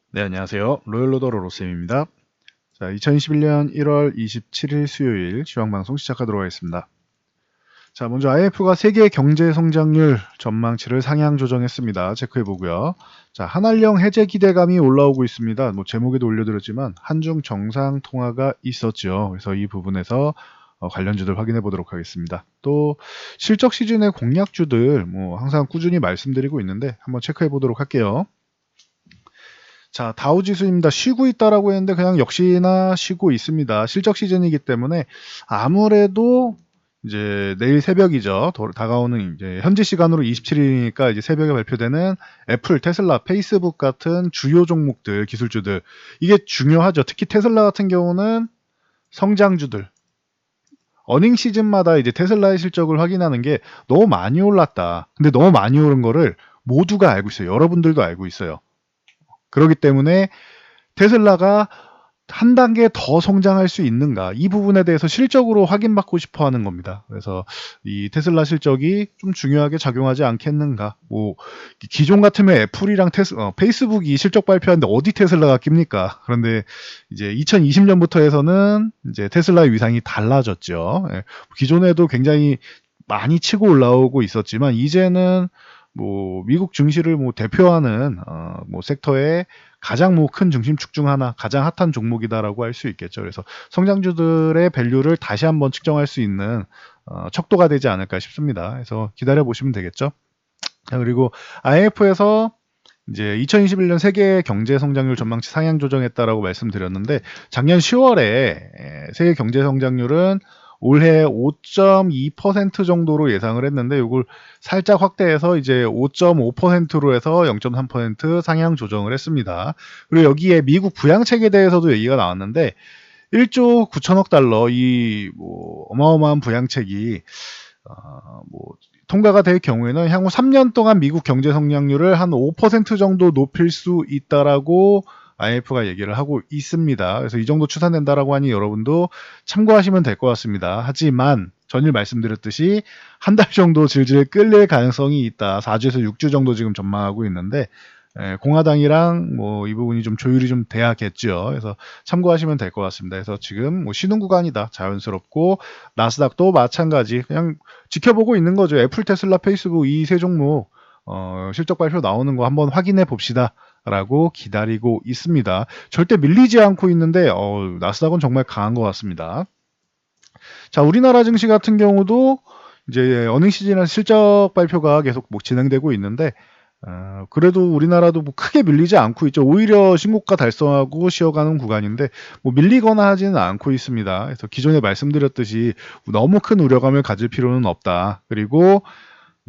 네, 안녕하세요. 로열로더 로쌤입니다. 자, 2021년 1월 27일 수요일 시황방송 시작하도록 하겠습니다. 자, 먼저 IMF가 세계 경제 성장률 전망치를 상향 조정했습니다. 체크해 보고요. 자, 한한령 해제 기대감이 올라오고 있습니다. 제목에도 올려드렸지만 한중 정상 통화가 있었죠. 그래서 이 부분에서 관련주들 확인해 보도록 하겠습니다. 또 실적 시즌의 공략주들 항상 꾸준히 말씀드리고 있는데 한번 체크해 보도록 할게요. 자, 다우 지수입니다. 쉬고 있다라고 했는데 그냥 역시나 쉬고 있습니다. 실적 시즌이기 때문에 아무래도 이제 내일 새벽이죠. 다가오는 이제 현지 시간으로 27일이니까 이제 새벽에 발표되는 애플, 테슬라, 페이스북 같은 주요 종목들, 기술주들 이게 중요하죠. 특히 테슬라 같은 경우는 성장주들 어닝 시즌마다 이제 테슬라의 실적을 확인하는 게 너무 많이 올랐다. 근데 너무 많이 오른 거를 모두가 알고 있어요. 여러분들도 알고 있어요. 그렇기 때문에 테슬라가 한 단계 더 성장할 수 있는가 이 부분에 대해서 실적으로 확인받고 싶어 하는 겁니다. 그래서 이 테슬라 실적이 좀 중요하게 작용하지 않겠는가. 기존 같으면 애플이랑 페이스북이 실적 발표하는데 어디 테슬라가 낍니까? 그런데 이제 2020년부터 해서는 이제 테슬라의 위상이 달라졌죠. 예, 기존에도 굉장히 많이 치고 올라오고 있었지만 이제는 미국 증시를 대표하는 섹터의 가장 큰 중심축 중 하나, 가장 핫한 종목이다라고 할 수 있겠죠. 그래서 성장주들의 밸류를 다시 한번 측정할 수 있는 척도가 되지 않을까 싶습니다. 그래서 기다려 보시면 되겠죠. 그리고 IMF에서 이제 2021년 세계 경제 성장률 전망치 상향 조정했다라고 말씀드렸는데 작년 10월에 세계 경제 성장률은 올해 5.2% 정도로 예상을 했는데 이걸 살짝 확대해서 이제 5.5%로 해서 0.3% 상향 조정을 했습니다. 그리고 여기에 미국 부양책에 대해서도 얘기가 나왔는데 1조 9천억 달러 이 어마어마한 부양책이 통과가 될 경우에는 향후 3년 동안 미국 경제 성장률을 한 5% 정도 높일 수 있다라고 IMF가 얘기를 하고 있습니다. 그래서 이 정도 추산된다라고 하니 여러분도 참고하시면 될 것 같습니다. 하지만 전일 말씀드렸듯이 한 달 정도 질질 끌릴 가능성이 있다. 4주에서 6주 정도 지금 전망하고 있는데 공화당이랑 이 부분이 좀 조율이 좀 돼야겠죠. 그래서 참고하시면 될 것 같습니다. 그래서 지금 쉬는 구간이다. 자연스럽고 나스닥도 마찬가지 그냥 지켜보고 있는 거죠. 애플, 테슬라, 페이스북 이 세 종목 실적 발표 나오는 거 한번 확인해 봅시다. 라고 기다리고 있습니다. 절대 밀리지 않고 있는데 나스닥은 정말 강한 것 같습니다. 자, 우리나라 증시 같은 경우도 이제 어닝 시즌이나 실적 발표가 계속 진행되고 있는데 그래도 우리나라도 크게 밀리지 않고 있죠. 오히려 신고가 달성하고 쉬어가는 구간인데 밀리거나 하지는 않고 있습니다. 그래서 기존에 말씀드렸듯이 너무 큰 우려감을 가질 필요는 없다. 그리고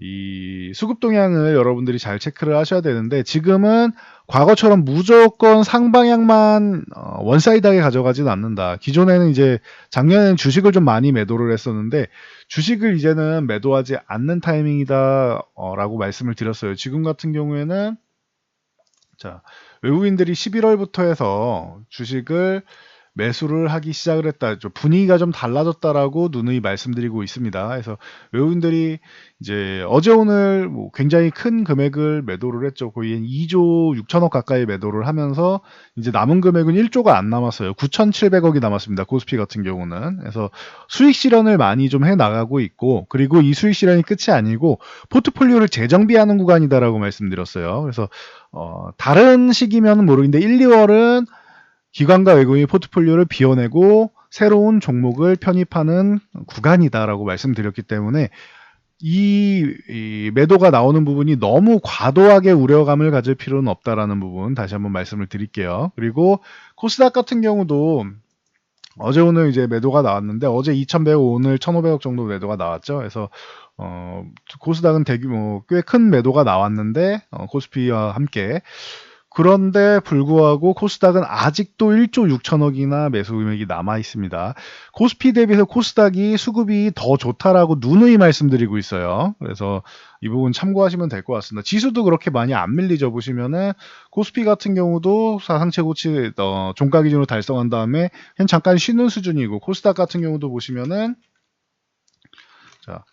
이 수급 동향을 여러분들이 잘 체크를 하셔야 되는데 지금은 과거처럼 무조건 상방향만 원사이드하게 가져가지는 않는다. 기존에는 이제 작년에는 주식을 좀 많이 매도를 했었는데 주식을 이제는 매도하지 않는 타이밍이다 라고 말씀을 드렸어요. 지금 같은 경우에는 자, 외국인들이 11월부터 해서 주식을 매수를 하기 시작을 했다. 분위기가 좀 달라졌다라고 누누이 말씀드리고 있습니다. 그래서 외국인들이 이제 어제 오늘 굉장히 큰 금액을 매도를 했죠. 거의 2조 6천억 가까이 매도를 하면서 이제 남은 금액은 1조가 안 남았어요. 9,700억이 남았습니다. 코스피 같은 경우는. 그래서 수익 실현을 많이 좀 해 나가고 있고 그리고 이 수익 실현이 끝이 아니고 포트폴리오를 재정비하는 구간이다라고 말씀드렸어요. 그래서 다른 시기면 모르겠는데 1, 2월은 기관과 외국인이 포트폴리오를 비워내고 새로운 종목을 편입하는 구간이다라고 말씀드렸기 때문에 이 매도가 나오는 부분이 너무 과도하게 우려감을 가질 필요는 없다라는 부분 다시 한번 말씀을 드릴게요. 그리고 코스닥 같은 경우도 어제 오늘 이제 매도가 나왔는데 어제 2,100억 오늘 1,500억 정도 매도가 나왔죠. 그래서 코스닥은 대규모 꽤 큰 매도가 나왔는데 코스피와 함께 그런데 불구하고 코스닥은 아직도 1조 6천억이나 매수 금액이 남아 있습니다. 코스피 대비해서 코스닥이 수급이 더 좋다라고 누누이 말씀드리고 있어요. 그래서 이 부분 참고하시면 될 것 같습니다. 지수도 그렇게 많이 안 밀리죠. 보시면은 코스피 같은 경우도 사상 최고치 종가 기준으로 달성한 다음에 그냥 잠깐 쉬는 수준이고 코스닥 같은 경우도 보시면은 자,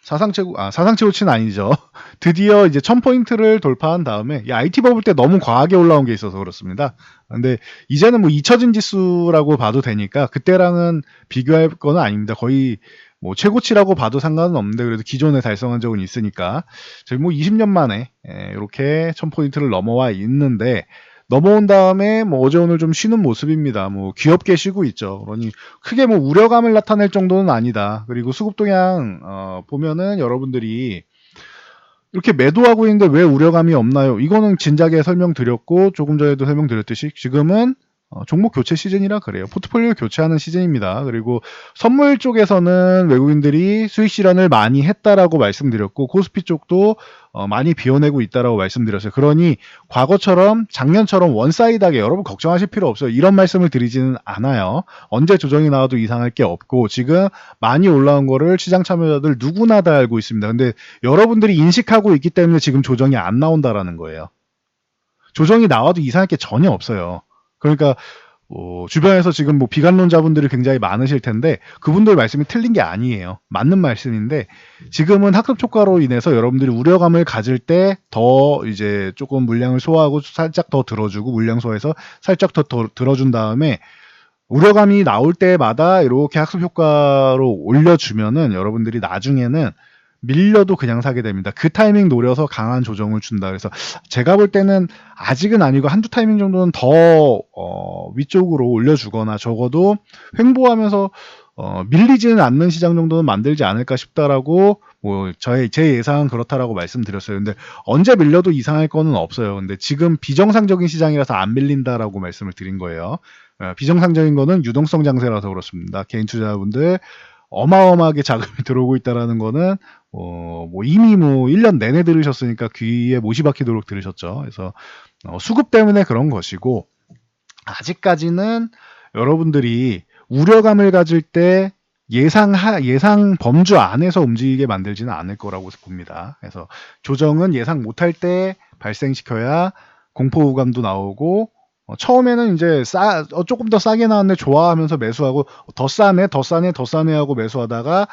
사상최고치는 아니죠. 드디어 이제 1000포인트를 돌파한 다음에, 이 IT 버블 때 너무 과하게 올라온 게 있어서 그렇습니다. 근데 이제는 뭐 잊혀진 지수라고 봐도 되니까 그때랑은 비교할 건 아닙니다. 거의 뭐 최고치라고 봐도 상관은 없는데, 그래도 기존에 달성한 적은 있으니까 저희 뭐 20년 만에 이렇게 1000포인트를 넘어와 있는데, 넘어온 다음에 뭐 어제 오늘 좀 쉬는 모습입니다. 뭐 귀엽게 쉬고 있죠. 그러니 크게 뭐 우려감을 나타낼 정도는 아니다. 그리고 수급 동향 보면은 여러분들이 이렇게 매도하고 있는데 왜 우려감이 없나요? 이거는 진작에 설명드렸고, 조금 전에도 설명드렸듯이 지금은 종목 교체 시즌이라 그래요. 포트폴리오 교체하는 시즌입니다. 그리고 선물 쪽에서는 외국인들이 수익 실현을 많이 했다라고 말씀드렸고, 코스피 쪽도 많이 비워내고 있다라고 말씀드렸어요. 그러니 과거처럼 작년처럼 원사이드하게 여러분 걱정하실 필요 없어요. 이런 말씀을 드리지는 않아요. 언제 조정이 나와도 이상할 게 없고, 지금 많이 올라온 거를 시장 참여자들 누구나 다 알고 있습니다. 근데 여러분들이 인식하고 있기 때문에 지금 조정이 안 나온다라는 거예요. 조정이 나와도 이상할 게 전혀 없어요. 그러니까 주변에서 지금 뭐 비관론자분들이 굉장히 많으실 텐데, 그분들 말씀이 틀린 게 아니에요. 맞는 말씀인데, 지금은 학습 효과로 인해서 여러분들이 우려감을 가질 때 더 이제 조금 물량을 소화하고 살짝 더 들어주고, 물량 소화해서 살짝 더 들어준 다음에 우려감이 나올 때마다 이렇게 학습 효과로 올려주면은 여러분들이 나중에는 밀려도 그냥 사게 됩니다. 그 타이밍 노려서 강한 조정을 준다. 그래서 제가 볼 때는 아직은 아니고 한두 타이밍 정도는 더 위쪽으로 올려주거나, 적어도 횡보하면서 밀리지는 않는 시장 정도는 만들지 않을까 싶다라고, 뭐 제 예상은 그렇다라고 말씀드렸어요. 근데 언제 밀려도 이상할 거는 없어요. 근데 지금 비정상적인 시장이라서 안 밀린다라고 말씀을 드린 거예요. 비정상적인 거는 유동성 장세라서 그렇습니다. 개인 투자자분들 어마어마하게 자금이 들어오고 있다라는 거는 뭐 이미 뭐 1년 내내 들으셨으니까 귀에 못이 박히도록 들으셨죠. 그래서 수급 때문에 그런 것이고, 아직까지는 여러분들이 우려감을 가질 때 예상 범주 안에서 움직이게 만들지는 않을 거라고 봅니다. 그래서 조정은 예상 못할 때 발생시켜야 공포감도 나오고, 처음에는 이제 조금 더 싸게 나왔네 좋아하면서 매수하고, 더 싸네 하고 매수하다가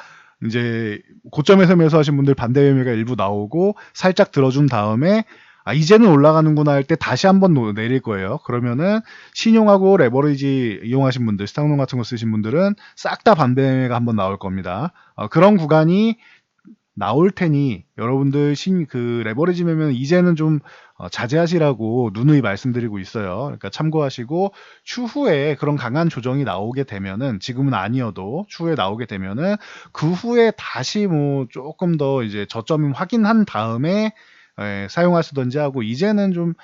이제 고점에서 매수하신 분들 반대 매매가 일부 나오고 살짝 들어준 다음에 이제는 올라가는구나 할 때 다시 한번 내릴 거예요. 그러면은 신용하고 레버리지 이용하신 분들, 스탁론 같은 거 쓰신 분들은 싹 다 반대 매매가 한번 나올 겁니다. 그런 구간이 나올 테니 여러분들 그 레버리지 매매는 이제는 좀 자제하시라고 누누이 말씀드리고 있어요. 그러니까 참고하시고, 추후에 그런 강한 조정이 나오게 되면은, 지금은 아니어도 추후에 나오게 되면은 그 후에 다시 뭐 조금 더 이제 저점을 확인한 다음에 사용하시던지 하고, 이제는 좀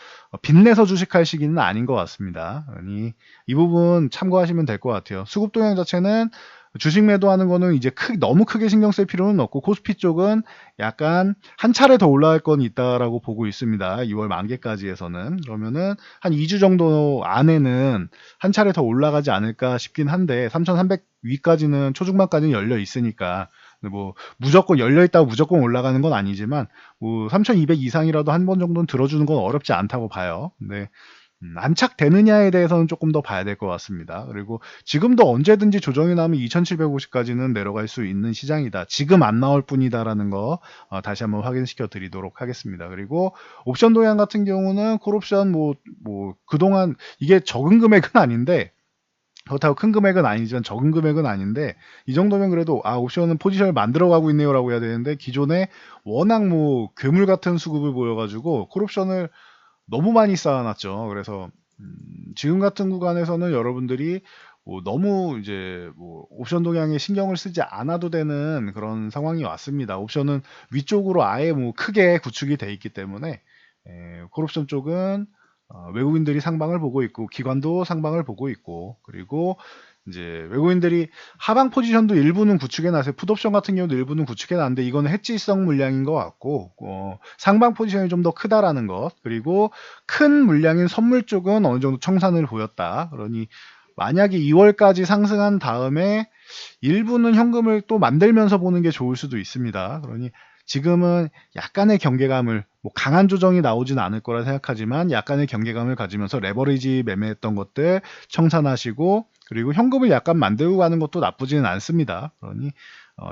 빚내서 주식할 시기는 아닌 것 같습니다. 그러니 이 부분 참고하시면 될 것 같아요. 수급 동향 자체는 주식 매도하는 거는 이제 너무 크게 신경 쓸 필요는 없고, 코스피 쪽은 약간 한 차례 더 올라갈 건 있다라고 보고 있습니다. 2월 만기까지에서는. 그러면은 한 2주 정도 안에는 한 차례 더 올라가지 않을까 싶긴 한데, 3,300 위까지는 초중반까지는 열려 있으니까, 뭐 무조건 열려 있다고 무조건 올라가는 건 아니지만, 뭐 3,200 이상이라도 한 번 정도는 들어주는 건 어렵지 않다고 봐요. 근데 안착되느냐에 대해서는 조금 더 봐야 될 것 같습니다. 그리고 지금도 언제든지 조정이 나면 2750까지는 내려갈 수 있는 시장이다. 지금 안 나올 뿐이다라는 거 다시 한번 확인시켜 드리도록 하겠습니다. 그리고 옵션 동향 같은 경우는 콜옵션 뭐 그동안 이게 적은 금액은 아닌데, 그렇다고 큰 금액은 아니지만 적은 금액은 아닌데, 이 정도면 그래도 옵션은 포지션을 만들어가고 있네요라고 해야 되는데, 기존에 워낙 뭐 괴물 같은 수급을 보여가지고 콜옵션을 너무 많이 쌓아놨죠. 그래서 지금 같은 구간에서는 여러분들이 뭐 너무 이제 뭐 옵션 동향에 신경을 쓰지 않아도 되는 그런 상황이 왔습니다. 옵션은 위쪽으로 아예 뭐 크게 구축이 돼 있기 때문에, 콜옵션 쪽은 외국인들이 상방을 보고 있고, 기관도 상방을 보고 있고, 그리고 이제 외국인들이 하방 포지션도 일부는 구축해 놨어요. 풋옵션 같은 경우도 일부는 구축해 놨는데, 이거는 해지성 물량인 것 같고, 상방 포지션이 좀 더 크다라는 것, 그리고 큰 물량인 선물 쪽은 어느 정도 청산을 보였다. 그러니 만약에 2월까지 상승한 다음에 일부는 현금을 또 만들면서 보는 게 좋을 수도 있습니다. 그러니 지금은 약간의 경계감을, 뭐 강한 조정이 나오진 않을 거라 생각하지만 약간의 경계감을 가지면서 레버리지 매매했던 것들 청산하시고, 그리고 현금을 약간 만들고 가는 것도 나쁘지는 않습니다. 그러니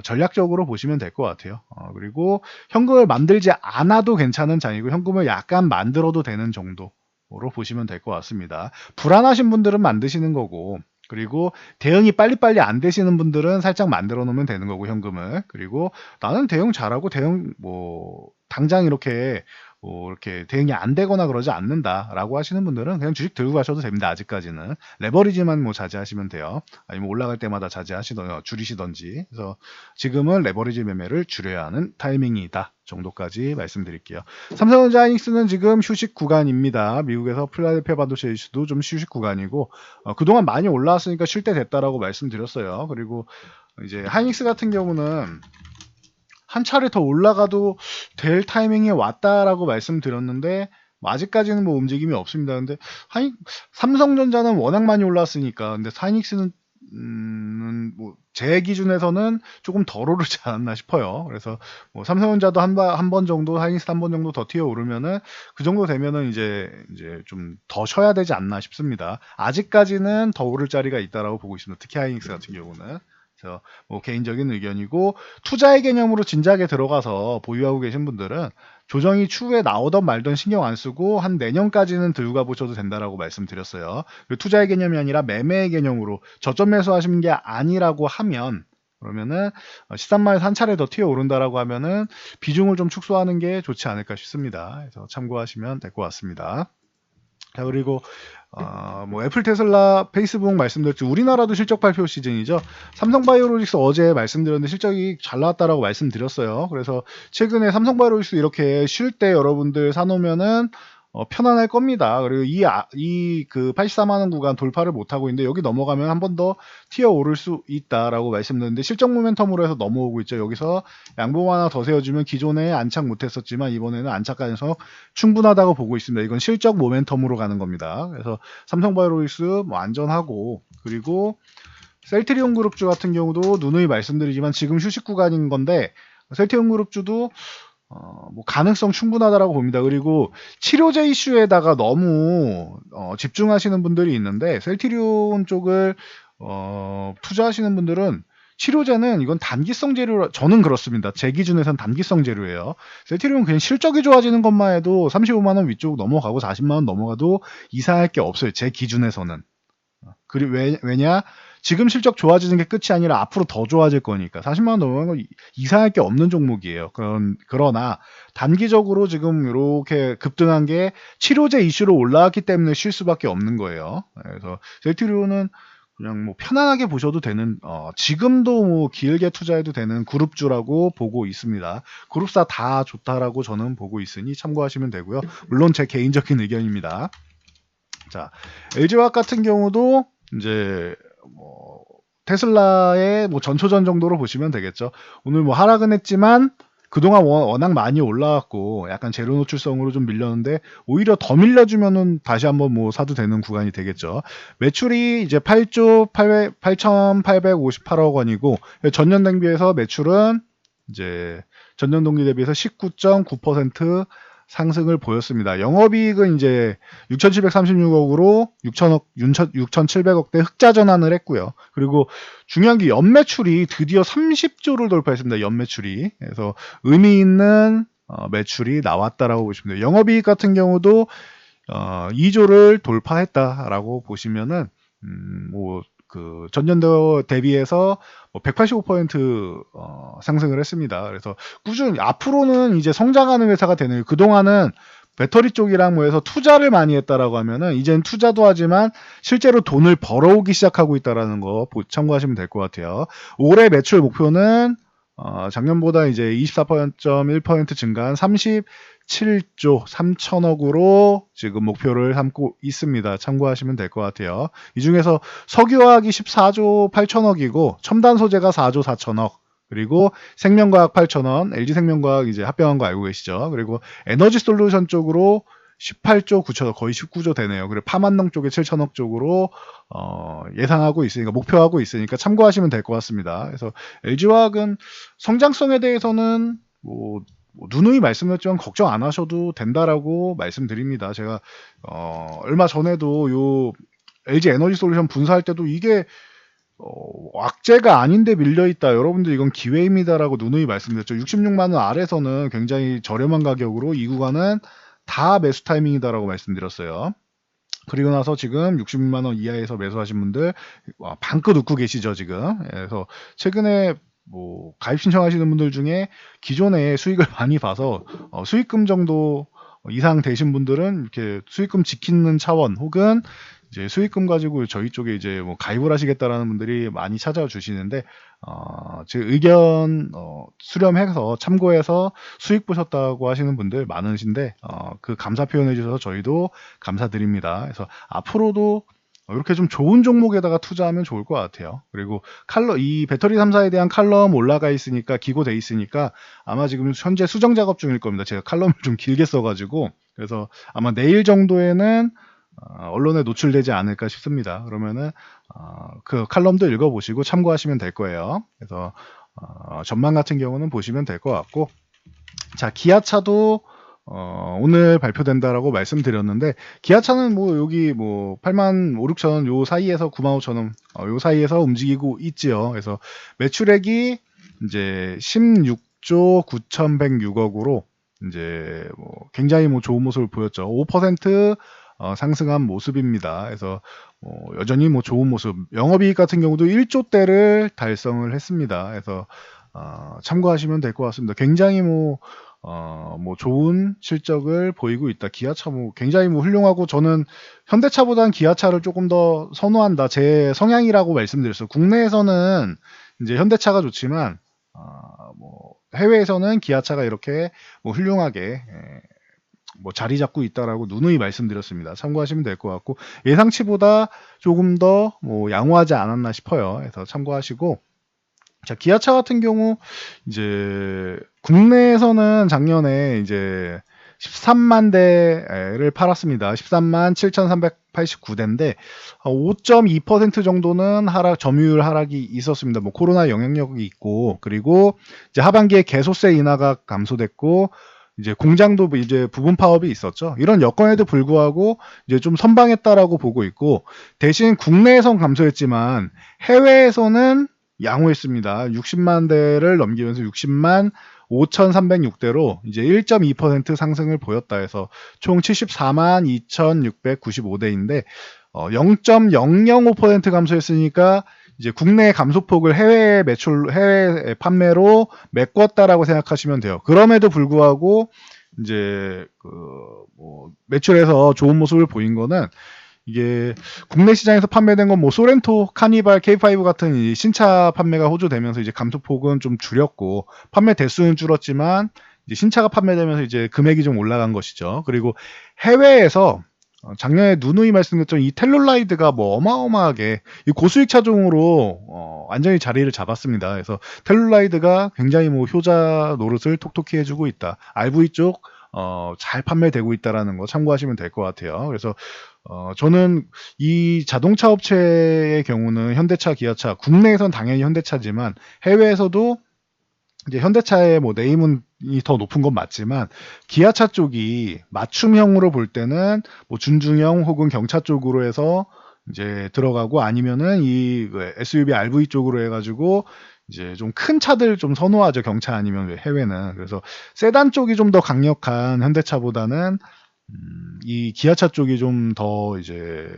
전략적으로 보시면 될 것 같아요. 그리고 현금을 만들지 않아도 괜찮은 장이고 현금을 약간 만들어도 되는 정도로 보시면 될 것 같습니다. 불안하신 분들은 만드시는 거고, 그리고 대응이 빨리빨리 안 되시는 분들은 살짝 만들어 놓으면 되는 거고, 현금을. 그리고 나는 대응 잘하고 대응 당장 이렇게 대응이 안 되거나 그러지 않는다라고 하시는 분들은 그냥 주식 들고 가셔도 됩니다. 아직까지는 레버리지만 자제하시면 돼요. 아니면 올라갈 때마다 줄이시던지. 그래서 지금은 레버리지 매매를 줄여야 하는 타이밍이다 정도까지 말씀드릴게요. 삼성전자 하이닉스는 지금 휴식 구간입니다. 미국에서 필라델피아 반도체 이슈도 좀 휴식 구간이고, 그동안 많이 올라왔으니까 쉴 때 됐다라고 말씀드렸어요. 그리고 이제 하이닉스 같은 경우는 한 차례 더 올라가도 될 타이밍에 왔다라고 말씀드렸는데 아직까지는 움직임이 없습니다. 근데 삼성전자는 워낙 많이 올랐으니까, 근데 하이닉스는 제 기준에서는 조금 덜 오르지 않았나 싶어요. 그래서 삼성전자도 한 번 정도, 하이닉스 한 번 정도 더 튀어 오르면은 그 정도 되면은 이제 좀 더 쉬어야 되지 않나 싶습니다. 아직까지는 더 오를 자리가 있다라고 보고 있습니다. 특히 하이닉스 같은 경우는. 그래서 개인적인 의견이고, 투자의 개념으로 진작에 들어가서 보유하고 계신 분들은 조정이 추후에 나오던 말던 신경 안 쓰고 한 내년까지는 들고 가보셔도 된다라고 말씀드렸어요. 투자의 개념이 아니라 매매의 개념으로 저점 매수하시는 게 아니라고 하면, 그러면은 시산마에서 한 차례 더 튀어 오른다라고 하면은 비중을 좀 축소하는 게 좋지 않을까 싶습니다. 그래서 참고하시면 될 것 같습니다. 자, 그리고 애플, 테슬라, 페이스북 말씀드렸죠. 우리나라도 실적 발표 시즌이죠. 삼성바이오로직스 어제 말씀드렸는데 실적이 잘 나왔다라고 말씀드렸어요. 그래서 최근에 삼성바이오로직스 이렇게 쉴 때 여러분들 사놓으면은 편안할 겁니다. 그리고 그 84만 원 구간 돌파를 못 하고 있는데 여기 넘어가면 한 번 더 튀어 오를 수 있다라고 말씀드렸는데 실적 모멘텀으로 해서 넘어오고 있죠. 여기서 양봉 하나 더 세워주면 기존에 안착 못했었지만 이번에는 안착 가능성 충분하다고 보고 있습니다. 이건 실적 모멘텀으로 가는 겁니다. 그래서 삼성바이오로직스 안전하고, 그리고 셀트리온 그룹주 같은 경우도 누누이 말씀드리지만 지금 휴식 구간인 건데 셀트리온 그룹주도 가능성 충분하다라고 봅니다. 그리고 치료제 이슈에다가 너무 집중하시는 분들이 있는데 셀트리온 쪽을 투자하시는 분들은 치료제는 이건 단기성 재료, 저는 그렇습니다. 제 기준에선 단기성 재료예요. 셀트리온 그냥 실적이 좋아지는 것만 해도 35만 원 위쪽 넘어가고 40만 원 넘어가도 이상할 게 없어요. 제 기준에서는. 그리고 왜냐? 지금 실적 좋아지는 게 끝이 아니라 앞으로 더 좋아질 거니까 40만 원 넘어가는 건 이상할 게 없는 종목이에요. 그러나 단기적으로 지금 이렇게 급등한 게 치료제 이슈로 올라왔기 때문에 쉴 수밖에 없는 거예요. 그래서 셀트리온은 그냥 편안하게 보셔도 되는, 지금도 길게 투자해도 되는 그룹주라고 보고 있습니다. 그룹사 다 좋다라고 저는 보고 있으니 참고하시면 되고요. 물론 제 개인적인 의견입니다. 자, LG화학 같은 경우도 이제 테슬라의 전초전 정도로 보시면 되겠죠. 오늘 하락은 했지만 그동안 워낙 많이 올라왔고 약간 재료 노출성으로 좀 밀렸는데 오히려 더 밀려주면은 다시 한번 사도 되는 구간이 되겠죠. 매출이 이제 8,858억 원이고 전년 대비해서 매출은 이제 전년 동기 대비해서 19.9% 상승을 보였습니다. 영업이익은 이제 6,736억으로 6,700억대 흑자 전환을 했고요. 그리고 중요한 게 연매출이 드디어 30조를 돌파했습니다. 연매출이. 그래서 의미 있는 매출이 나왔다라고 보시면 돼요. 영업이익 같은 경우도 2조를 돌파했다라고 보시면은 그 전년도 대비해서 185% 상승을 했습니다. 그래서 꾸준히 앞으로는 이제 성장하는 회사가 되는, 그동안은 배터리 쪽이랑 해서 투자를 많이 했다라고 하면은 이제는 투자도 하지만 실제로 돈을 벌어오기 시작하고 있다라는 거 참고하시면 될 것 같아요. 올해 매출 목표는 작년보다 이제 24.1% 증가한 37조 3천억으로 지금 목표를 삼고 있습니다. 참고하시면 될 것 같아요. 이 중에서 석유화학이 14조 8천억이고 첨단 소재가 4조 4천억, 그리고 생명과학 8천원, LG생명과학 이제 합병한 거 알고 계시죠? 그리고 에너지 솔루션 쪽으로 18조 9천억, 거의 19조 되네요. 그리고 파만농 쪽에 7천억 쪽으로 예상하고 있으니까, 목표하고 있으니까 참고하시면 될 것 같습니다. 그래서 LG화학은 성장성에 대해서는 누누이 말씀드렸지만 걱정 안 하셔도 된다라고 말씀드립니다. 제가 얼마 전에도 요 LG 에너지 솔루션 분사할 때도 이게 악재가 아닌데 밀려있다. 여러분들 이건 기회입니다라고 누누이 말씀드렸죠. 66만 원 아래서는 굉장히 저렴한 가격으로 이 구간은 다 매수 타이밍이다라고 말씀드렸어요. 그리고 나서 지금 66만 원 이하에서 매수하신 분들 방긋 웃고 계시죠 지금. 그래서 최근에 뭐 가입 신청하시는 분들 중에 기존에 수익을 많이 봐서 수익금 정도 이상 되신 분들은 이렇게 수익금 지키는 차원 혹은 이제 수익금 가지고 저희 쪽에 이제 뭐 가입을 하시겠다라는 분들이 많이 찾아와 주시는데 제 의견 수렴해서 참고해서 수익 보셨다고 하시는 분들 많으신데 그 감사 표현해 주셔서 저희도 감사드립니다. 그래서 앞으로도 이렇게 좀 좋은 종목에다가 투자하면 좋을 것 같아요. 그리고 이 배터리 3사에 대한 칼럼 올라가 있으니까 기고돼 있으니까 아마 지금 현재 수정 작업 중일 겁니다. 제가 칼럼을 좀 길게 써가지고 그래서 아마 내일 정도에는 언론에 노출되지 않을까 싶습니다. 그러면은 그 칼럼도 읽어보시고 참고하시면 될 거예요. 그래서 전망 같은 경우는 보시면 될 것 같고, 자 기아차도 오늘 발표된다라고 말씀드렸는데 기아차는 뭐 여기 뭐 8만 5, 6천 원 요 사이에서 9만 5천 원 요 사이에서 움직이고 있지요. 그래서 매출액이 이제 16조 9,106억으로 이제 뭐 굉장히 뭐 좋은 모습을 보였죠. 5% 상승한 모습입니다. 그래서 여전히 뭐 좋은 모습. 영업이익 같은 경우도 1조대를 달성을 했습니다. 그래서 참고하시면 될 것 같습니다. 굉장히 뭐 좋은 실적을 보이고 있다. 기아차 뭐 굉장히 뭐 훌륭하고 저는 현대차보다는 기아차를 조금 더 선호한다. 제 성향이라고 말씀드렸어요. 국내에서는 이제 현대차가 좋지만 뭐 해외에서는 기아차가 이렇게 뭐 훌륭하게 뭐 자리 잡고 있다라고 누누이 말씀드렸습니다. 참고하시면 될 것 같고 예상치보다 조금 더 뭐 양호하지 않았나 싶어요. 그래서 참고하시고 자 기아차 같은 경우 이제 국내에서는 작년에 이제 13만 대를 팔았습니다. 13만 7,389대인데 5.2% 정도는 점유율 하락이 있었습니다. 뭐 코로나 영향력이 있고 그리고 이제 하반기에 개소세 인하가 감소됐고 이제 공장도 이제 부분 파업이 있었죠. 이런 여건에도 불구하고 이제 좀 선방했다라고 보고 있고 대신 국내에선 감소했지만 해외에서는 양호했습니다. 60만 대를 넘기면서 60만 5,306대로 이제 1.2% 상승을 보였다 해서 총 74만 2,695대인데 0.005% 감소했으니까 이제 국내 감소폭을 해외 판매로 메꿨다라고 생각하시면 돼요. 그럼에도 불구하고 이제 매출에서 좋은 모습을 보인 거는 이게 국내 시장에서 판매된 건 뭐 소렌토, 카니발, K5 같은 이 신차 판매가 호조되면서 이제 감소폭은 좀 줄였고 판매 대수는 줄었지만 이제 신차가 판매되면서 이제 금액이 좀 올라간 것이죠. 그리고 해외에서 작년에 누누이 말씀드렸던 이 텔룰라이드가 뭐 어마어마하게 이 고수익 차종으로 완전히 자리를 잡았습니다. 그래서 텔룰라이드가 굉장히 뭐 효자 노릇을 톡톡히 해주고 있다. RV 쪽 잘 판매되고 있다라는 거 참고하시면 될 것 같아요. 그래서 저는 이 자동차 업체의 경우는 현대차, 기아차, 국내에선 당연히 현대차지만 해외에서도 이제 현대차의 뭐 네임은 더 높은 건 맞지만 기아차 쪽이 맞춤형으로 볼 때는 뭐 준중형 혹은 경차 쪽으로 해서 이제 들어가고 아니면은 이 SUV RV 쪽으로 해가지고 이제 좀 큰 차들 좀 선호하죠. 경차 아니면 해외는. 그래서 세단 쪽이 좀 더 강력한 현대차보다는 이 기아차 쪽이 좀 더 이제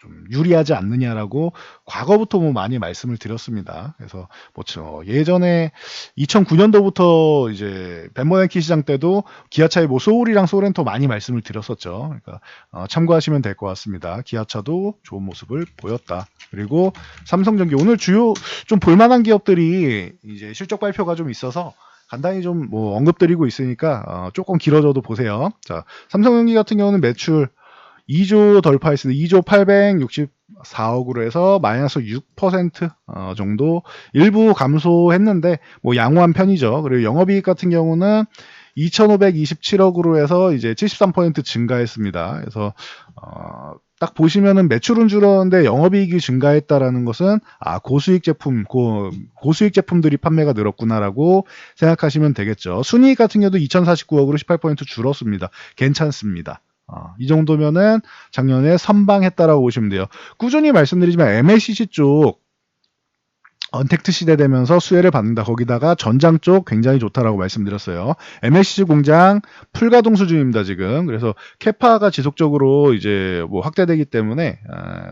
좀 유리하지 않느냐라고 과거부터 뭐 많이 말씀을 드렸습니다. 그래서 뭐 예전에 2009년도부터 이제 벤버랭키 시장 때도 기아차의 뭐 소울이랑 소렌토 많이 말씀을 드렸었죠. 그러니까 참고하시면 될 것 같습니다. 기아차도 좋은 모습을 보였다. 그리고 삼성전기 오늘 주요 좀 볼만한 기업들이 이제 실적 발표가 좀 있어서 간단히 좀 뭐 언급드리고 있으니까 조금 길어져도 보세요. 자, 삼성전기 같은 경우는 매출 2조 돌파했습니다. 2조 864억으로 해서 마이너스 6% 정도 일부 감소했는데 뭐 양호한 편이죠. 그리고 영업이익 같은 경우는 2,527억으로 해서 이제 73% 증가했습니다. 그래서 딱 보시면은 매출은 줄었는데 영업이익이 증가했다라는 것은 고수익 제품들이 판매가 늘었구나라고 생각하시면 되겠죠. 순이익 같은 경우도 2,049억으로 18% 줄었습니다. 괜찮습니다. 이 정도면은 작년에 선방했다라고 보시면 돼요. 꾸준히 말씀드리지만 MLCC 쪽 언택트 시대 되면서 수혜를 받는다. 거기다가 전장 쪽 굉장히 좋다라고 말씀드렸어요. MLCC 공장 풀가동 수준입니다, 지금. 그래서 캐파가 지속적으로 이제 뭐 확대되기 때문에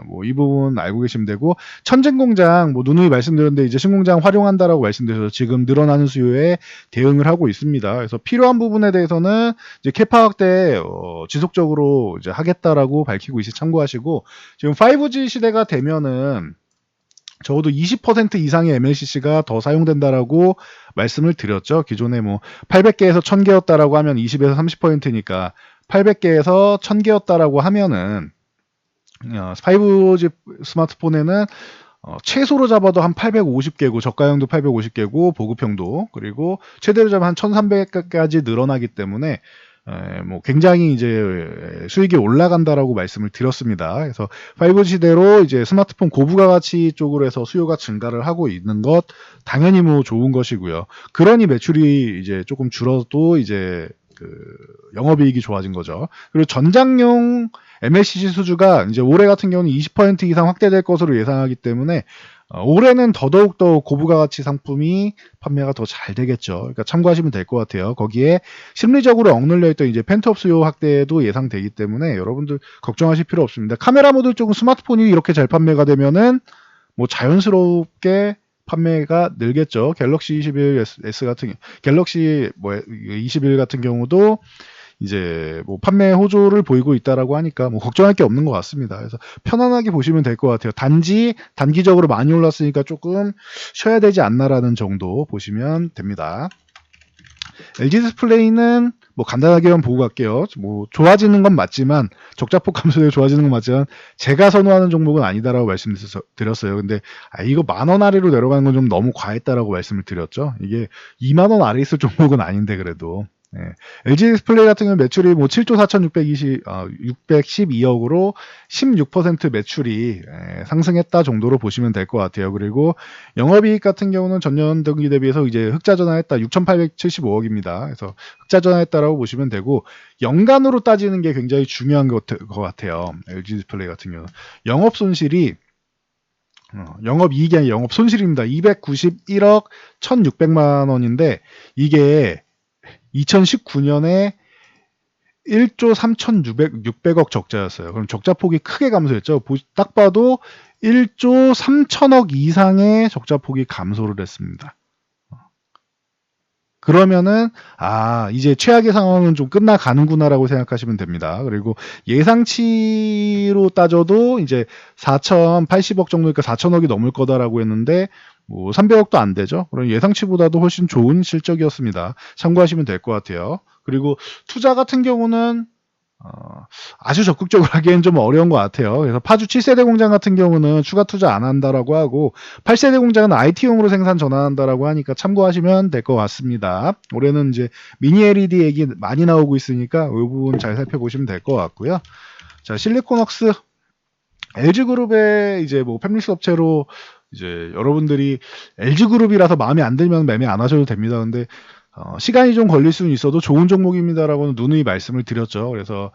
뭐 이 부분 알고 계시면 되고, 천진 공장 뭐 누누이 말씀드렸는데 이제 신공장 활용한다라고 말씀드려서 지금 늘어나는 수요에 대응을 하고 있습니다. 그래서 필요한 부분에 대해서는 이제 캐파 확대 지속적으로 이제 하겠다라고 밝히고 있으니 참고하시고, 지금 5G 시대가 되면은 적어도 20% 이상의 MLCC가 더 사용된다라고 말씀을 드렸죠. 기존에 뭐 800개에서 1000개였다라고 하면 20에서 30%니까 800개에서 1000개였다라고 하면은 5G 스마트폰에는 최소로 잡아도 한 850개고, 저가형도 850개고, 보급형도, 그리고 최대로 잡으면 한 1300개까지 늘어나기 때문에 뭐 굉장히 이제 수익이 올라간다라고 말씀을 드렸습니다. 그래서 5G 시대로 이제 스마트폰 고부가가치 쪽으로 해서 수요가 증가를 하고 있는 것 당연히 뭐 좋은 것이고요. 그러니 매출이 이제 조금 줄어도 이제 그 영업이익이 좋아진 거죠. 그리고 전장용 MLCC 수주가 이제 올해 같은 경우는 20% 이상 확대될 것으로 예상하기 때문에 올해는 더더욱더 고부가가치 상품이 판매가 더 잘 되겠죠. 그러니까 참고하시면 될 것 같아요. 거기에 심리적으로 억눌려 있던 이제 펜트업 수요 확대도 예상되기 때문에 여러분들 걱정하실 필요 없습니다. 카메라 모듈 쪽은 스마트폰이 이렇게 잘 판매가 되면은 뭐 자연스럽게 판매가 늘겠죠. 갤럭시 21S 같은 갤럭시 21 같은 경우도 이제 뭐 판매 호조를 보이고 있다라고 하니까 뭐 걱정할 게 없는 것 같습니다. 그래서 편안하게 보시면 될 것 같아요. 단지 단기적으로 많이 올랐으니까 조금 쉬어야 되지 않나라는 정도 보시면 됩니다. LG 디스플레이는 뭐 간단하게만 보고 갈게요. 뭐 좋아지는 건 맞지만, 적자폭 감소되고 좋아지는 건 맞지만 제가 선호하는 종목은 아니다라고 말씀드렸어요. 근데 이거 10,000원 아래로 내려가는 건 좀 너무 과했다라고 말씀을 드렸죠. 이게 20,000원 아래 있을 종목은 아닌데 그래도. LG 디스플레이 같은 경우는 매출이 뭐 7조 4,612억으로 16% 매출이 상승했다 정도로 보시면 될 것 같아요. 그리고 영업이익 같은 경우는 전년 동기 대비해서 이제 흑자 전환했다 6,875억입니다. 그래서 흑자 전환했다라고 보시면 되고, 연간으로 따지는 게 굉장히 중요한 것 같아요. LG 디스플레이 같은 경우 영업 손실이 영업이익이 아니라 영업 손실입니다. 291억 1,600만 원인데 이게 2019년에 1조 3,600억 적자였어요. 그럼 적자폭이 크게 감소했죠. 딱 봐도 1조 3천억 이상의 적자폭이 감소를 했습니다. 그러면은 이제 최악의 상황은 좀 끝나가는구나라고 생각하시면 됩니다. 그리고 예상치로 따져도 이제 4,080억 정도니까 4천억이 넘을 거다라고 했는데 뭐 300억도 안 되죠. 그럼 예상치보다도 훨씬 좋은 실적이었습니다. 참고하시면 될 것 같아요. 그리고 투자 같은 경우는 아주 적극적으로 하기엔 좀 어려운 것 같아요. 그래서 파주 7세대 공장 같은 경우는 추가 투자 안 한다라고 하고, 8세대 공장은 IT용으로 생산 전환한다라고 하니까 참고하시면 될 것 같습니다. 올해는 이제 미니 LED 얘기 많이 나오고 있으니까 이 부분 잘 살펴보시면 될 것 같고요. 자, 실리콘웍스 LG그룹의 이제 뭐 팹리스 업체로 이제 여러분들이 LG그룹이라서 마음에 안 들면 매매 안 하셔도 됩니다. 근데 시간이 좀 걸릴 수는 있어도 좋은 종목입니다라고는 누누이 말씀을 드렸죠. 그래서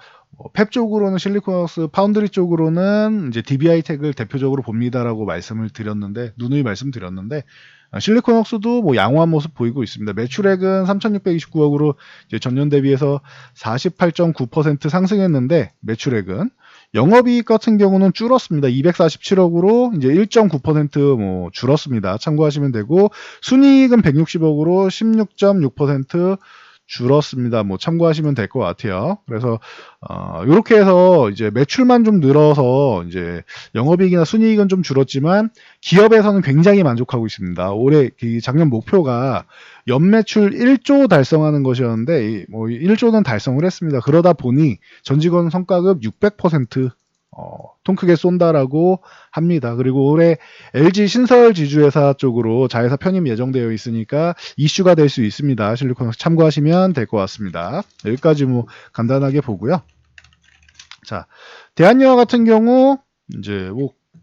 팹 쪽으로는 실리콘웍스, 파운드리 쪽으로는 이제 DB하이텍을 대표적으로 봅니다라고 말씀을 드렸는데, 누누이 말씀드렸는데, 실리콘웍스도 뭐 양호한 모습 보이고 있습니다. 매출액은 3,629억으로 이제 전년 대비해서 48.9% 상승했는데, 매출액은 영업이익 같은 경우는 줄었습니다. 247억으로 이제 1.9% 줄었습니다. 참고하시면 되고, 순이익은 160억으로 16.6% 줄었습니다. 참고하시면 될 것 같아요. 그래서 이렇게 해서 이제 매출만 좀 늘어서 이제 영업이익이나 순이익은 좀 줄었지만 기업에서는 굉장히 만족하고 있습니다. 올해 작년 목표가 연매출 1조 달성하는 것이었는데 1조는 달성을 했습니다. 그러다 보니 전 직원 성과급 600% 통 크게 쏜다라고 합니다. 그리고 올해 LG 신설 지주회사 쪽으로 자회사 편입 예정되어 있으니까 이슈가 될 수 있습니다. 실리콘웍스 참고하시면 될 것 같습니다. 여기까지 간단하게 보고요. 자, 대한여화 같은 경우 이제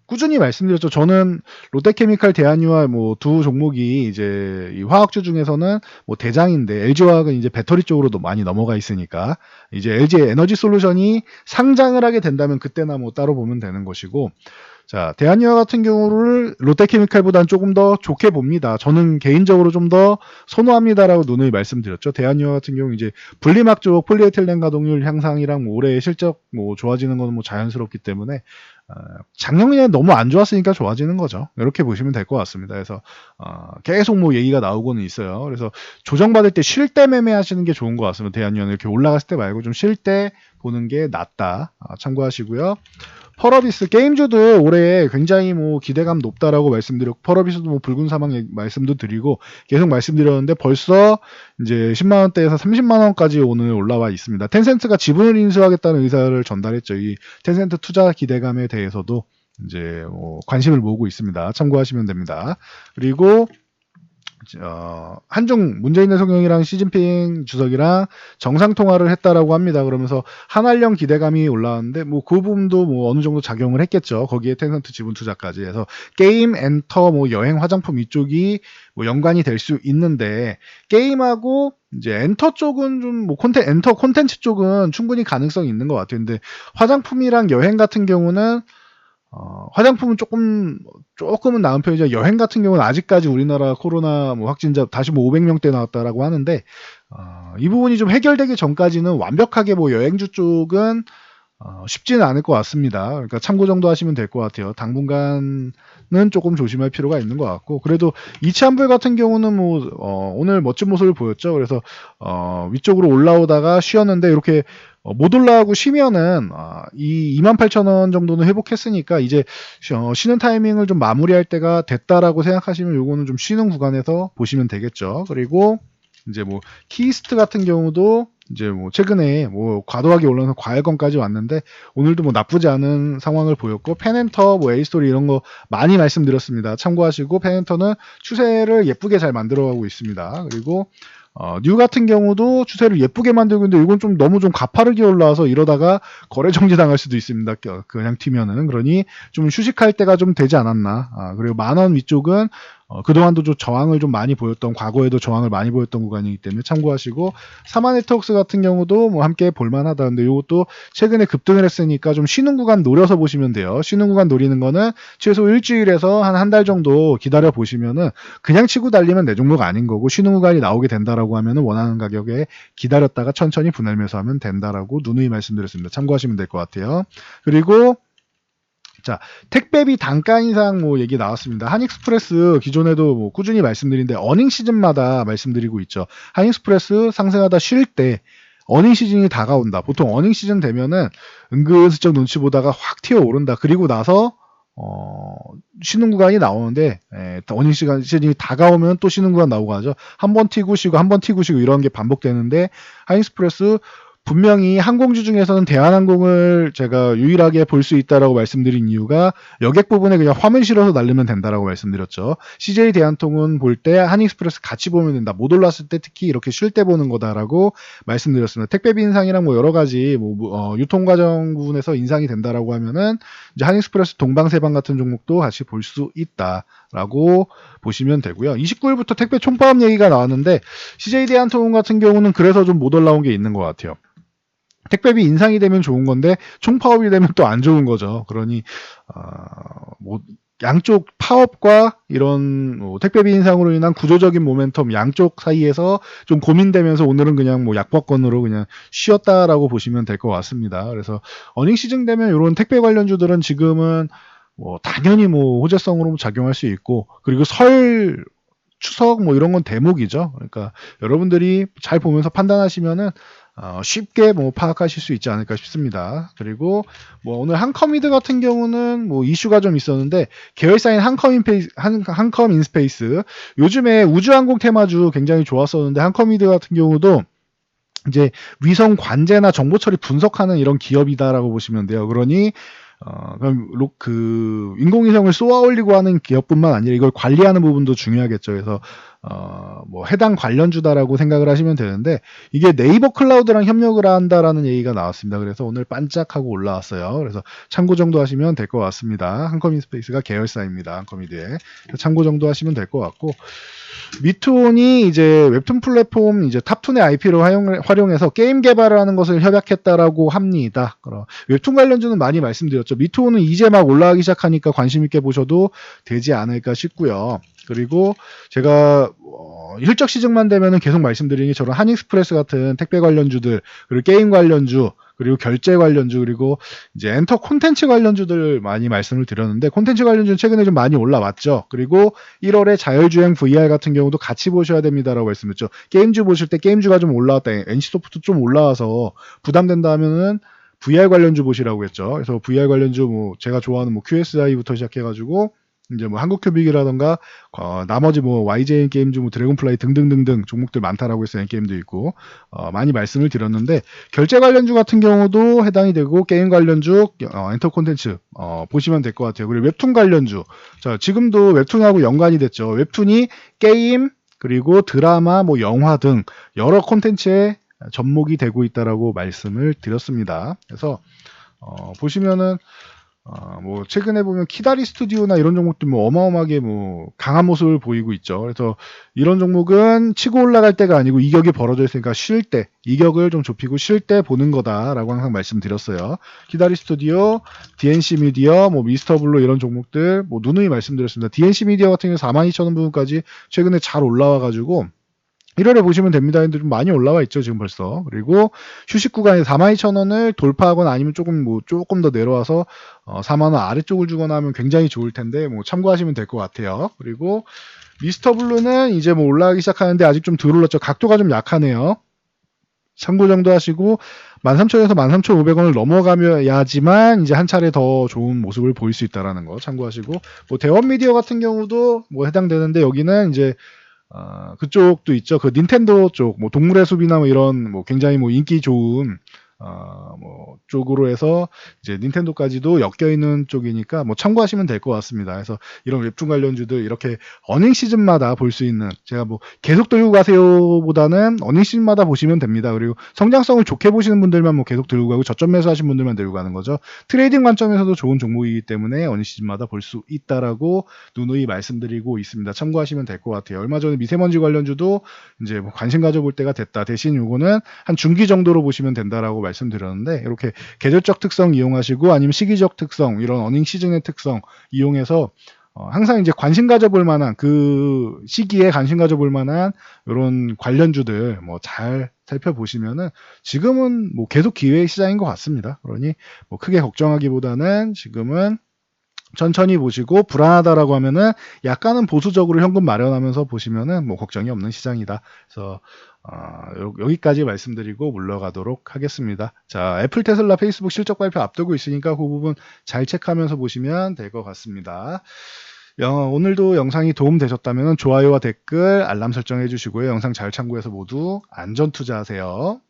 꾸준히 말씀드렸죠. 저는 롯데케미칼, 대한유화 뭐 두 종목이 이제 이 화학주 중에서는 뭐 대장인데 LG화학은 이제 배터리 쪽으로도 많이 넘어가 있으니까 이제 LG 에너지 솔루션이 상장을 하게 된다면 그때나 뭐 따로 보면 되는 것이고, 자, 대한유화 같은 경우를 롯데케미칼보다는 조금 더 좋게 봅니다. 저는 개인적으로 좀 더 선호합니다라고 누누이 말씀드렸죠. 대한유화 같은 경우 이제 분리막 쪽 폴리에틸렌 가동률 향상이랑 뭐 올해 실적 뭐 좋아지는 거는 뭐 자연스럽기 때문에 작년에 너무 안 좋았으니까 좋아지는 거죠. 이렇게 보시면 될 것 같습니다. 그래서 계속 뭐 얘기가 나오고는 있어요. 그래서 조정받을 때 쉴 때 매매하시는 게 좋은 것 같습니다. 대한유화는 이렇게 올라갔을 때 말고 좀 쉴 때 보는 게 낫다. 참고하시고요. 펄어비스 게임주도 올해 굉장히 뭐 기대감 높다라고 말씀드렸고, 펄어비스도 뭐 붉은 사막 말씀도 드리고 계속 말씀드렸는데 벌써 이제 10만 원대에서 30만 원까지 오늘 올라와 있습니다. 텐센트가 지분을 인수하겠다는 의사를 전달했죠. 이 텐센트 투자 기대감에 대해서도 이제 뭐 관심을 모으고 있습니다. 참고하시면 됩니다. 그리고 한중 문재인 대통령이랑 시진핑 주석이랑 정상 통화를 했다라고 합니다. 그러면서 한한령 기대감이 올라왔는데 뭐 그 부분도 뭐 어느 정도 작용을 했겠죠. 거기에 텐센트 지분 투자까지 해서 게임, 엔터, 뭐 여행, 화장품 이쪽이 뭐 연관이 될 수 있는데, 게임하고 이제 엔터 쪽은 좀 뭐 엔터 콘텐츠 쪽은 충분히 가능성이 있는 것 같아요. 근데 화장품이랑 여행 같은 경우는 화장품은 조금은 나은 편이죠. 여행 같은 경우는 아직까지 우리나라 코로나 뭐 확진자 다시 뭐 500명대 나왔다라고 하는데, 이 부분이 좀 해결되기 전까지는 완벽하게 뭐 여행주 쪽은 쉽지는 않을 것 같습니다. 그러니까 참고 정도 하시면 될 것 같아요. 당분간은 조금 조심할 필요가 있는 것 같고, 그래도 이치환불 같은 경우는 뭐 오늘 멋진 모습을 보였죠. 그래서 위쪽으로 올라오다가 쉬었는데 이렇게 못 올라가고 쉬면은 이 28,000원 정도는 회복했으니까 이제 쉬는 타이밍을 좀 마무리할 때가 됐다라고 생각하시면 요거는 좀 쉬는 구간에서 보시면 되겠죠. 그리고 이제 뭐 키스트 같은 경우도 이제 뭐 최근에 뭐 과도하게 올라서 과열권까지 왔는데 오늘도 뭐 나쁘지 않은 상황을 보였고, 펜엔터 뭐 에이스토리 이런 거 많이 말씀드렸습니다. 참고하시고, 펜엔터는 추세를 예쁘게 잘 만들어가고 있습니다. 그리고 뉴 같은 경우도 추세를 예쁘게 만들고 있는데 이건 좀 너무 좀 가파르게 올라와서 이러다가 거래 정지 당할 수도 있습니다. 그냥 튀면은. 그러니 좀 휴식할 때가 좀 되지 않았나. 그리고 10,000원 위쪽은 그동안도 좀 저항을 좀 많이 보였던, 과거에도 저항을 많이 보였던 구간이기 때문에 참고하시고, 사마네트웍스 같은 경우도 뭐 함께 볼만하다. 근데 이것도 최근에 급등을 했으니까 좀 쉬는 구간 노려서 보시면 돼요. 쉬는 구간 노리는 거는 최소 일주일에서 한 달 정도 기다려 보시면은 그냥 치고 달리면 내 종목 아닌 거고, 쉬는 구간이 나오게 된다라고 하면은 원하는 가격에 기다렸다가 천천히 분할 매수하면 된다라고 누누이 말씀드렸습니다. 참고하시면 될 것 같아요. 그리고 자, 택배비 단가 인상 뭐 얘기 나왔습니다. 한익스프레스 기존에도 뭐 꾸준히 말씀드리는데 어닝 시즌마다 말씀드리고 있죠. 한익스프레스 상승하다 쉴 때 어닝 시즌이 다가온다. 보통 어닝 시즌 되면은 은근슬쩍 눈치 보다가 확 튀어 오른다. 그리고 나서 쉬는 구간이 나오는데, 어닝 시즌이 다가오면 또 쉬는 구간 나오고 하죠. 한 번 튀고 쉬고 한 번 튀고 쉬고 이런 게 반복되는데, 한익스프레스 분명히 항공주 중에서는 대한항공을 제가 유일하게 볼 수 있다라고 말씀드린 이유가 여객 부분에 그냥 화면 실어서 날리면 된다라고 말씀드렸죠. CJ 대한통운 볼 때 한익스프레스 같이 보면 된다. 못 올랐을 때 특히 이렇게 쉴 때 보는 거다라고 말씀드렸습니다. 택배비 인상이랑 뭐 여러 가지 뭐 유통 과정 부분에서 인상이 된다라고 하면은 이제 한익스프레스 동방세방 같은 종목도 같이 볼 수 있다라고 보시면 되고요. 29일부터 택배 총파업 얘기가 나왔는데 CJ 대한통운 같은 경우는 그래서 좀 못 올라온 게 있는 것 같아요. 택배비 인상이 되면 좋은 건데 총파업이 되면 또 안 좋은 거죠. 그러니 뭐 양쪽 파업과 이런 택배비 인상으로 인한 구조적인 모멘텀 양쪽 사이에서 좀 고민되면서 오늘은 그냥 뭐 약보권으로 그냥 쉬었다라고 보시면 될 것 같습니다. 그래서 어닝 시즌 되면 이런 택배 관련주들은 지금은 뭐 당연히 뭐 호재성으로 작용할 수 있고, 그리고 추석 뭐 이런 건 대목이죠. 그러니까 여러분들이 잘 보면서 판단하시면은 쉽게 뭐 파악하실 수 있지 않을까 싶습니다. 그리고 뭐 오늘 한컴미드 같은 경우는 뭐 이슈가 좀 있었는데, 계열사인 한컴 인스페이스 요즘에 우주항공 테마주 굉장히 좋았었는데, 한컴미드 같은 경우도 이제 위성 관제나 정보 처리 분석하는 이런 기업이다라고 보시면 돼요. 그러니 그럼 인공위성을 쏘아 올리고 하는 기업뿐만 아니라 이걸 관리하는 부분도 중요하겠죠. 그래서 뭐 해당 관련주다라고 생각을 하시면 되는데 이게 네이버 클라우드랑 협력을 한다라는 얘기가 나왔습니다. 그래서 오늘 반짝하고 올라왔어요. 그래서 참고 정도 하시면 될 것 같습니다. 한컴인 스페이스가 계열사입니다. 한컴이드에 참고 정도 하시면 될 것 같고 미톤이 이제 웹툰 플랫폼 이제 탑툰의 IP를 활용해서 게임 개발을 하는 것을 협약했다라고 합니다. 그럼 웹툰 관련주는 많이 말씀드렸죠. 미톤은 이제 막 올라가기 시작하니까 관심 있게 보셔도 되지 않을까 싶고요. 그리고 제가 일적 시즌만 되면은 계속 말씀드리는 게 저런 한익스프레스 같은 택배 관련주들 그리고 게임 관련주 그리고 결제 관련주 그리고 이제 엔터 콘텐츠 관련주들 많이 말씀을 드렸는데 콘텐츠 관련주는 최근에 좀 많이 올라왔죠. 그리고 1월에 자율주행 VR 같은 경우도 같이 보셔야 됩니다라고 말씀드렸죠. 게임주 보실 때 게임주가 좀 올라왔다. NC소프트 좀 올라와서 부담된다 하면은 VR 관련주 보시라고 했죠. 그래서 VR 관련주 뭐 제가 좋아하는 뭐 QSI부터 시작해가지고 이제 뭐 한국큐빅이라던가 나머지 뭐 YJ 게임즈 뭐 드래곤플라이 등등등등 종목들 많다라고 해서 게임도 있고 많이 말씀을 드렸는데 결제 관련주 같은 경우도 해당이 되고 게임 관련주 엔터 콘텐츠 보시면 될 것 같아요. 그리고 웹툰 관련주 자 지금도 웹툰하고 연관이 됐죠. 웹툰이 게임 그리고 드라마 뭐 영화 등 여러 콘텐츠에 접목이 되고 있다라고 말씀을 드렸습니다. 그래서 보시면은 뭐 최근에 보면 키다리 스튜디오나 이런 종목들 뭐 어마어마하게 뭐 강한 모습을 보이고 있죠. 그래서 이런 종목은 치고 올라갈 때가 아니고 이격이 벌어져 있으니까 쉴 때 이격을 좀 좁히고 쉴 때 보는 거다라고 항상 말씀드렸어요. 키다리 스튜디오, DNC 미디어, 뭐 미스터 블루 이런 종목들 뭐 누누이 말씀드렸습니다. DNC 미디어 같은 경우 42,000원 부분까지 최근에 잘 올라와 가지고 1월에 보시면 됩니다. 근데 좀 많이 올라와 있죠, 지금 벌써. 그리고 휴식 구간에 42,000원을 돌파하거나 아니면 조금 더 내려와서 4만원 아래쪽을 주거나 하면 굉장히 좋을 텐데, 뭐 참고하시면 될 것 같아요. 그리고 미스터 블루는 이제 뭐 올라가기 시작하는데 아직 좀 덜 올랐죠. 각도가 좀 약하네요. 참고 정도 하시고 13,000원에서 13,500원을 넘어가야지만 이제 한 차례 더 좋은 모습을 보일 수 있다라는 거 참고하시고 뭐 대원 미디어 같은 경우도 뭐 해당되는데 여기는 이제 그쪽도 있죠. 그 닌텐도 쪽, 뭐 동물의 숲이나 뭐 이런 뭐 굉장히 뭐 인기 좋은 뭐 쪽으로 해서 이제 닌텐도까지도 엮여 있는 쪽이니까 뭐 참고하시면 될 것 같습니다. 그래서 이런 웹툰 관련주들 이렇게 어닝 시즌마다 볼 수 있는 제가 뭐 계속 들고 가세요보다는 어닝 시즌마다 보시면 됩니다. 그리고 성장성을 좋게 보시는 분들만 뭐 계속 들고 가고 저점 매수하신 분들만 들고 가는 거죠. 트레이딩 관점에서도 좋은 종목이기 때문에 어닝 시즌마다 볼 수 있다라고 누누이 말씀드리고 있습니다. 참고하시면 될 것 같아요. 얼마 전에 미세먼지 관련주도 이제 뭐 관심 가져볼 때가 됐다. 대신 요거는 한 중기 정도로 보시면 된다라고 말씀드렸는데 이렇게 계절적 특성 이용하시고 아니면 시기적 특성 이런 어닝 시즌의 특성 이용해서 항상 이제 관심 가져볼 만한 그 시기에 관심 가져볼 만한 이런 관련주들 뭐 잘 살펴보시면은 지금은 뭐 계속 기회의 시장인 것 같습니다. 그러니 뭐 크게 걱정하기보다는 지금은 천천히 보시고 불안하다라고 하면은 약간은 보수적으로 현금 마련하면서 보시면은 뭐 걱정이 없는 시장이다. 그래서 여기까지 말씀드리고 물러가도록 하겠습니다. 자, 애플, 테슬라, 페이스북 실적 발표 앞두고 있으니까 그 부분 잘 체크하면서 보시면 될 것 같습니다. 오늘도 영상이 도움되셨다면 좋아요와 댓글, 알람 설정해 주시고요. 영상 잘 참고해서 모두 안전 투자하세요.